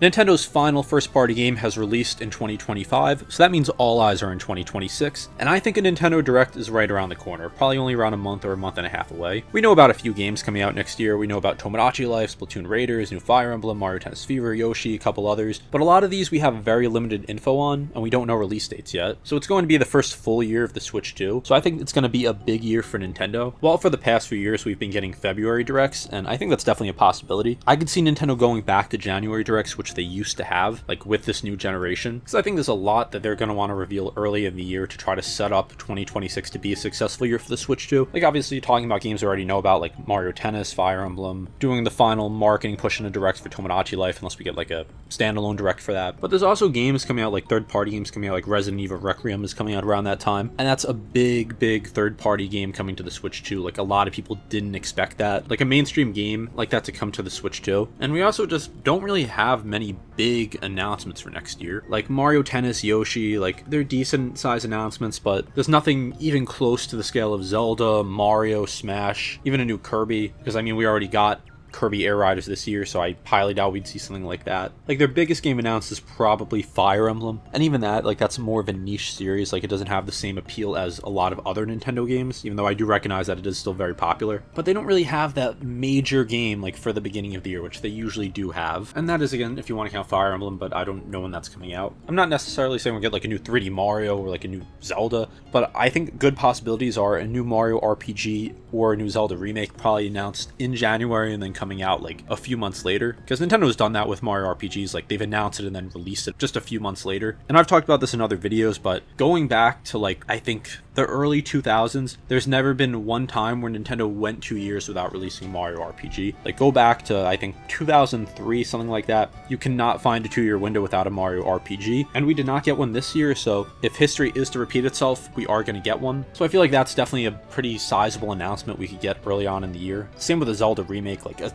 Nintendo's final first-party game has released in 2025, so that means all eyes are in 2026, and I think a Nintendo Direct is right around the corner, probably only around a month or a month and a half away. We know about a few games coming out next year. We know about Tomodachi Life, Splatoon Raiders, new Fire Emblem, Mario Tennis Fever, Yoshi, a couple others, but a lot of these we have very limited info on, and we don't know release dates yet. So it's going to be the first full year of the Switch 2, so I think it's going to be a big year for Nintendo. While for the past few years we've been getting February Directs, and I think that's definitely a possibility. I could see Nintendo going back to January Directs, which they used to have, like with this new generation, because I think there's a lot that they're going to want to reveal early in the year to try to set up 2026 to be a successful year for the Switch 2. Like obviously talking about games we already know about, like Mario Tennis, Fire Emblem, doing the final marketing push in a Direct for Tomodachi Life, unless we get like a standalone Direct for that. But there's also games coming out, like third-party games coming out, like Resident Evil Requiem is coming out around that time, and that's a big third-party game coming to the Switch 2. Like a lot of people didn't expect that, like a mainstream game like that to come to the Switch 2. And we also just don't really have many big announcements for next year. Like Mario Tennis, Yoshi, like they're decent size announcements, but there's nothing even close to the scale of Zelda, Mario, Smash, even a new Kirby, because I mean we already got Kirby Air Riders this year, so I highly doubt we'd see something like that. Like their biggest game announced is probably Fire Emblem, and even that, like that's more of a niche series. Like it doesn't have the same appeal as a lot of other Nintendo games, even though I do recognize that it is still very popular. But they don't really have that major game like for the beginning of the year, which they usually do have. And that is, again, if you want to count Fire Emblem, but I don't know when that's coming out. I'm not necessarily saying we'll get like a new 3D Mario or like a new Zelda, but I think good possibilities are a new Mario RPG or a new Zelda remake, probably announced in January and then coming out like a few months later, because Nintendo's done that with Mario RPGs. Like they've announced it and then released it just a few months later. And I've talked about this in other videos, but going back to like I think the early 2000s, there's never been one time where Nintendo went 2 years without releasing Mario RPG. Like go back to I think 2003, something like that. You cannot find a 2-year window without a Mario RPG, and we did not get one this year. So if history is to repeat itself, we are going to get one. So I feel like that's definitely a pretty sizable announcement we could get early on in the year. Same with a Zelda remake. Like a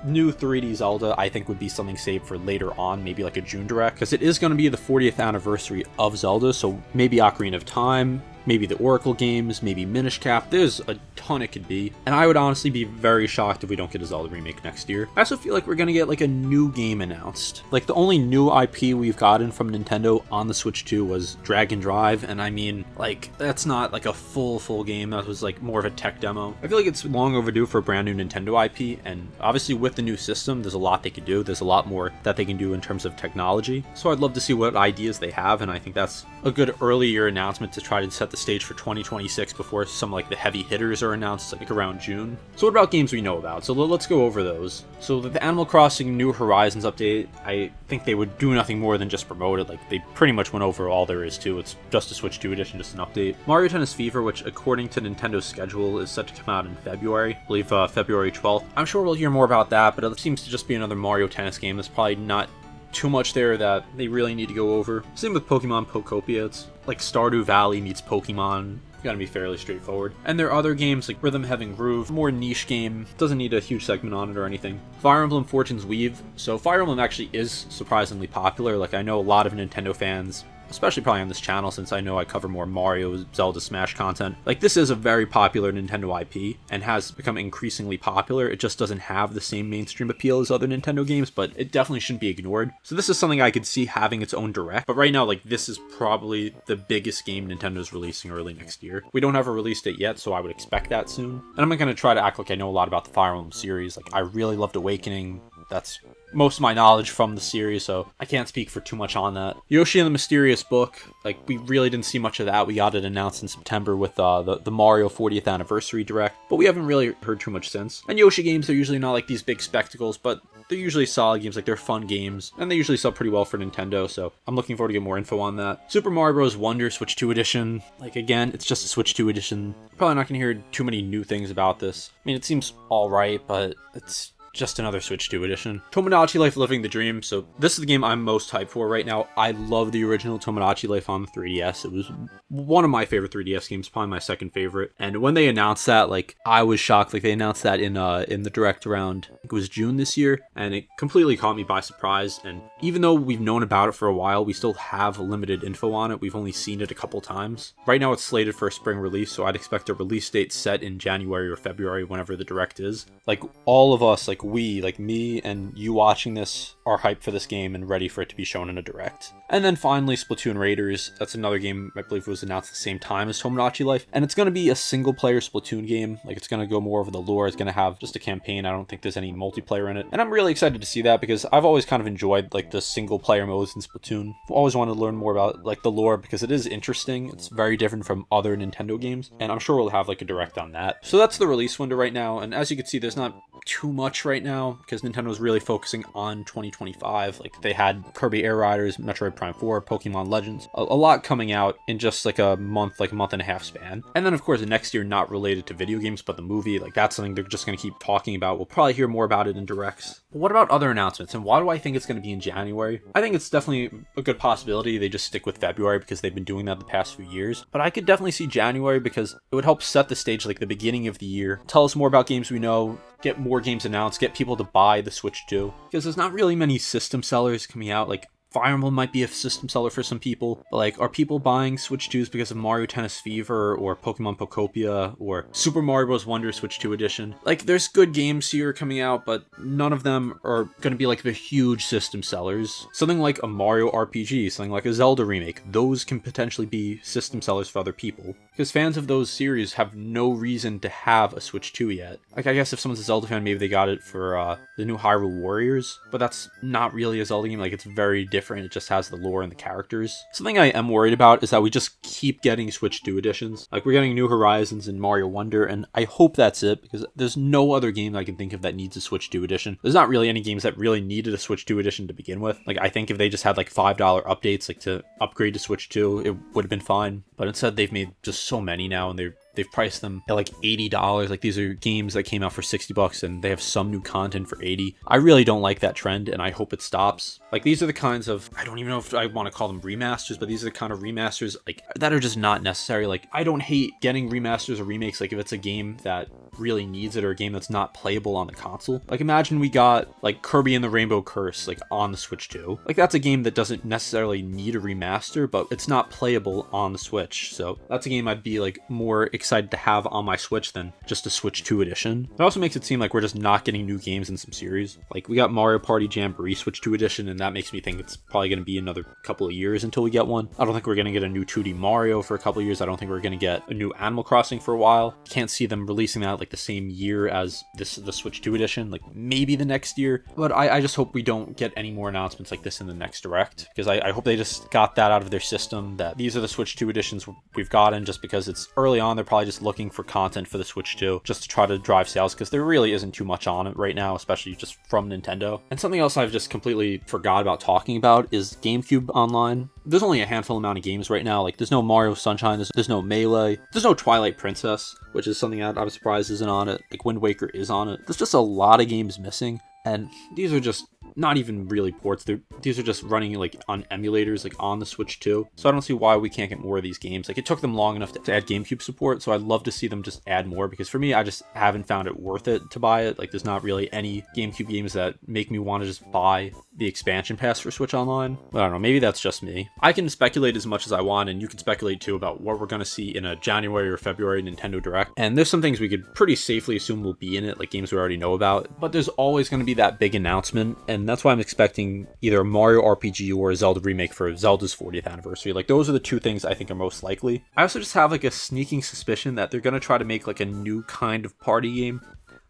new 3D Zelda I think would be something saved for later on, maybe like a June Direct, because it is going to be the 40th anniversary of Zelda, so maybe Ocarina of Time, maybe the Oracle games, maybe Minish Cap. There's a ton it could be, and I would honestly be very shocked if we don't get a Zelda remake next year. I also feel like we're gonna get like a new game announced. Like the only new IP we've gotten from Nintendo on the Switch 2 was Dragon Drive, and I mean like that's not like a full game. That was like more of a tech demo. I feel like it's long overdue for a brand new Nintendo IP, and obviously with the new system there's a lot they could do. There's a lot more that they can do in terms of technology, so I'd love to see what ideas they have, and I think that's a good early year announcement to try to set the stage for 2026 before some like the heavy hitters are announced like around June. So what about games we know about? So let's go over those. So the Animal Crossing New Horizons update, I think they would do nothing more than just promote it. Like they pretty much went over all there is to. It's just a Switch 2 edition, just an update. Mario Tennis Fever, which according to Nintendo's schedule is set to come out in February, I believe February 12th. I'm sure we'll hear more about that, but it seems to just be another Mario Tennis game. There's probably not too much there that they really need to go over. Same with Pokemon Pokopia. It's like Stardew Valley meets Pokemon. Gonna be fairly straightforward. And there are other games like Rhythm Heaven Groove, more niche game, doesn't need a huge segment on it or anything. Fire Emblem Fortune's Weave. So Fire Emblem actually is surprisingly popular. Like I know a lot of Nintendo fans, especially probably on this channel since I know I cover more Mario, Zelda, Smash content. Like this is a very popular Nintendo IP and has become increasingly popular. It just doesn't have the same mainstream appeal as other Nintendo games, but it definitely shouldn't be ignored. So this is something I could see having its own Direct, but right now like this is probably the biggest game Nintendo's releasing early next year. We don't have a release date yet, so I would expect that soon. And I'm not going to try to act like I know a lot about the Fire Emblem series. Like I really loved Awakening. That's most of my knowledge from the series, so I can't speak for too much on that. Yoshi and the Mysterious Book, like we really didn't see much of that. We got it announced in September with the Mario 40th Anniversary Direct, but we haven't really heard too much since. And Yoshi games are usually not like these big spectacles, but they're usually solid games. Like they're fun games, and they usually sell pretty well for Nintendo, so I'm looking forward to get more info on that. Super Mario Bros. Wonder Switch 2 Edition, like again, it's just a Switch 2 Edition. Probably not going to hear too many new things about this. I mean, it seems alright, but it's just another Switch 2 edition. Tomodachi Life Living the Dream. So this is the game I'm most hyped for right now. I love the original Tomodachi Life on the 3DS. It was one of my favorite 3DS games, probably my second favorite. And when they announced that, like, I was shocked. Like, they announced that in the Direct around, I think it was June this year, and it completely caught me by surprise. And even though we've known about it for a while, we still have limited info on it. We've only seen it a couple times. Right now it's slated for a spring release, so I'd expect a release date set in January or February, whenever the Direct is. Like, all of us, like, like me and you watching this are hyped for this game and ready for it to be shown in a direct. And then finally, Splatoon Raiders. That's another game I believe was announced at the same time as Tomodachi Life, and it's going to be a single player Splatoon game. Like, it's going to go more over the lore. It's going to have just a campaign. I don't think there's any multiplayer in it, and I'm really excited to see that because I've always kind of enjoyed like the single player modes in Splatoon. I've always wanted to learn more about like the lore because it is interesting. It's very different from other Nintendo games, and I'm sure we'll have like a direct on that. So that's the release window right now, and as you can see, there's not too much right now because Nintendo's really focusing on 2025. Like, they had Kirby Air Riders, Metroid Prime 4, Pokemon Legends, a lot coming out in just like a month and a half span. And then of course next year, not related to video games but the movie, like that's something they're just going to keep talking about. We'll probably hear more about it in directs. But what about other announcements, and why do I think it's going to be in January? I think it's definitely a good possibility they just stick with February because they've been doing that the past few years, but I could definitely see January because it would help set the stage, like the beginning of the year, tell us more about games we know, get more games announced, get people to buy the Switch 2, because there's not really many system sellers coming out. Like, Fire Emblem might be a system seller for some people, but like, are people buying Switch 2s because of Mario Tennis Fever or Pokemon Pokopia or Super Mario Bros. Wonder Switch 2 edition? Like, there's good games here coming out, but none of them are going to be like the huge system sellers. Something like a Mario RPG, something like a Zelda remake, those can potentially be system sellers for other people, because fans of those series have no reason to have a Switch 2 yet. Like, I guess if someone's a Zelda fan, maybe they got it for the new Hyrule Warriors, but that's not really a Zelda game. Like, it's very different. It just has the lore and the characters. Something I am worried about is that we just keep getting Switch 2 editions. Like, we're getting New Horizons and Mario Wonder, and I hope that's it, because there's no other game I can think of that needs a Switch 2 edition. There's not really any games that really needed a Switch 2 edition to begin with. Like, I think if they just had like $5 updates, like to upgrade to Switch 2, it would have been fine. But instead, they've made just so many now, and they've priced them at like $80. Like, these are games that came out for $60 and they have some new content for $80. I really don't like that trend, and I hope it stops. Like, these are the kinds of, I don't even know if I want to call them remasters, but these are the kind of remasters like that are just not necessary. Like, I don't hate getting remasters or remakes, like if it's a game that really needs it or a game that's not playable on the console. Like, imagine we got like Kirby and the Rainbow Curse like on the Switch 2. Like, that's a game that doesn't necessarily need a remaster, but it's not playable on the Switch. So that's a game I'd be like more excited to have on my Switch than just a Switch 2 edition. It also makes it seem like we're just not getting new games in some series. Like, we got Mario Party Jamboree Switch 2 edition, and that makes me think it's probably going to be another couple of years until we get one. I don't think we're going to get a new 2D Mario for a couple of years. I don't think we're going to get a new Animal Crossing for a while. Can't see them releasing that like the same year as the Switch 2 edition, like maybe the next year. But I just hope we don't get any more announcements like this in the next direct, because I hope they just got that out of their system, that these are the Switch 2 editions we've gotten, just because it's early on. They're probably just looking for content for the Switch 2 just to try to drive sales, because there really isn't too much on it right now, especially just from Nintendo. And something else I've just completely forgot about talking about is GameCube Online. There's only a handful amount of games right now. Like, there's no Mario Sunshine, there's no Melee, there's no Twilight Princess, which is something that I'm surprised isn't on it. Like, Wind Waker is on it. There's just a lot of games missing, and these are just not even really ports. These are just running like on emulators, like on the Switch 2. So I don't see why we can't get more of these games. Like, it took them long enough to add GameCube support, so I'd love to see them just add more, because for me, I just haven't found it worth it to buy it. Like, there's not really any GameCube games that make me want to just buy the expansion pass for Switch Online. But I don't know, maybe that's just me. I can speculate as much as I want, and you can speculate too about what we're going to see in a January or February Nintendo Direct. And there's some things we could pretty safely assume will be in it, like games we already know about. But there's always going to be that big announcement, and that's why I'm expecting either a Mario RPG or a Zelda remake for Zelda's 40th anniversary. Like, those are the two things I think are most likely. I also just have like a sneaking suspicion that they're going to try to make like a new kind of party game.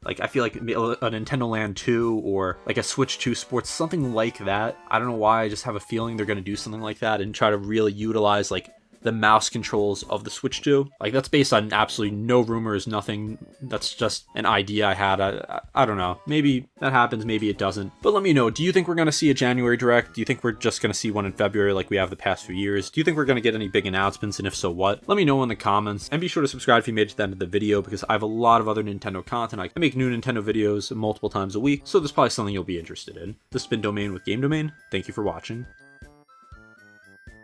Like, I feel like a Nintendo Land 2 or like a Switch 2 Sports, something like that. I don't know why, I just have a feeling they're going to do something like that and try to really utilize like the mouse controls of the Switch 2. Like, that's based on absolutely no rumors, nothing. That's just an idea I had. I don't know. Maybe that happens, maybe it doesn't. But let me know, do you think we're going to see a January Direct? Do you think we're just going to see one in February like we have the past few years? Do you think we're going to get any big announcements, and if so, what? Let me know in the comments, and be sure to subscribe if you made it to the end of the video, because I have a lot of other Nintendo content. I make new Nintendo videos multiple times a week, so there's probably something you'll be interested in. This has been Domain with Game Domain. Thank you for watching.